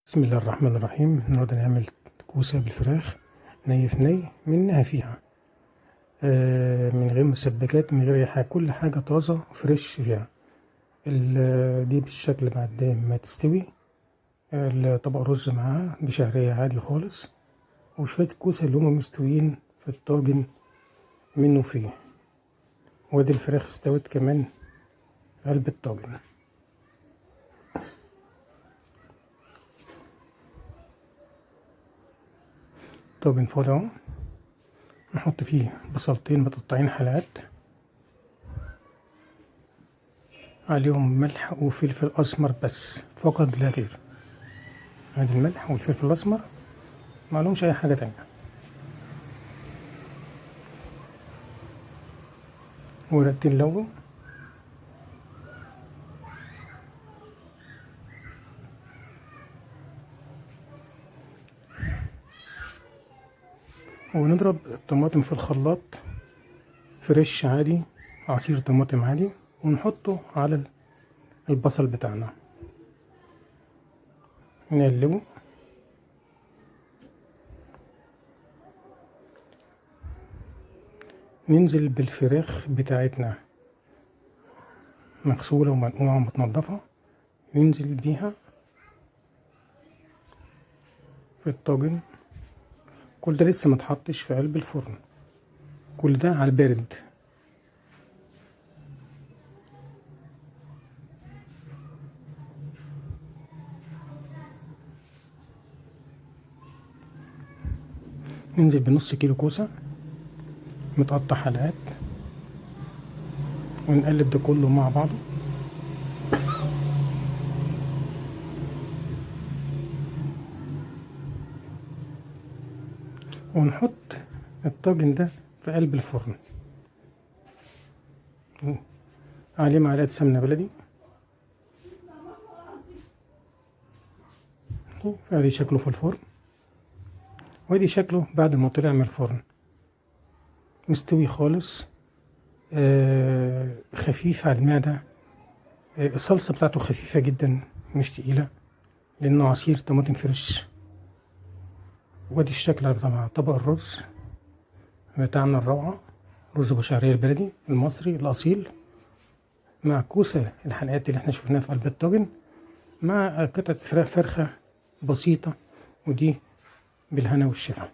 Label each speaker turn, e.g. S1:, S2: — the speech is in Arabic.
S1: بسم الله الرحمن الرحيم. النهارده نعمل كوسة بالفراخ ني في ني منها فيها من غير مسبكات، من غير أي حاجة، كل حاجة طازة فريش فيها. دي بالشكل بعد ما تستوي. طبق رز معاها بشعرية عادي خالص، وشوية كوسة اللي هما مستويين في الطاجن منه فيه. وادي الفراخ استوت كمان في قلب الطاجن. طاجن فاضي اهو، نحط فيه بصلتين متقطعين حلقات، عليهم ملح وفلفل اسمر بس فقط لا غير. ادي الملح والفلفل الاسمر، معلهمش اي حاجه تانية. ورقتين لورا، ونضرب الطماطم في الخلاط فريش عادي، عصير طماطم عادي، ونحطه على البصل بتاعنا، نقلبه. ننزل بالفراخ بتاعتنا مغسولة ومنقوعة ومتنضفة، ننزل بيها في الطاجن. كل ده لسه متحطش في قلب الفرن، كل ده على البارد. ننزل بنص كيلو كوسة متقطع حلقات، ونقلب ده كله مع بعضه. ونحط الطاجن ده في قلب الفرن، عليه معلقة سمنة بلدي. ادي شكله في الفرن، وادي شكله بعد ما طلع من الفرن، مستوي خالص، خفيف على المعدة. الصلصة بتاعته خفيفة جدا، مش تقيلة، لأنه عصير طماطم فريش. وادي الشكل مع طبق الرز بتاعنا الروعة، رز بشعرية البلدي المصري الأصيل، مع كوسة الحلقات اللي احنا شفناها في قلب الطاجن، مع قطعة فراخ فرخة بسيطة، ودي بالهنا والشفا.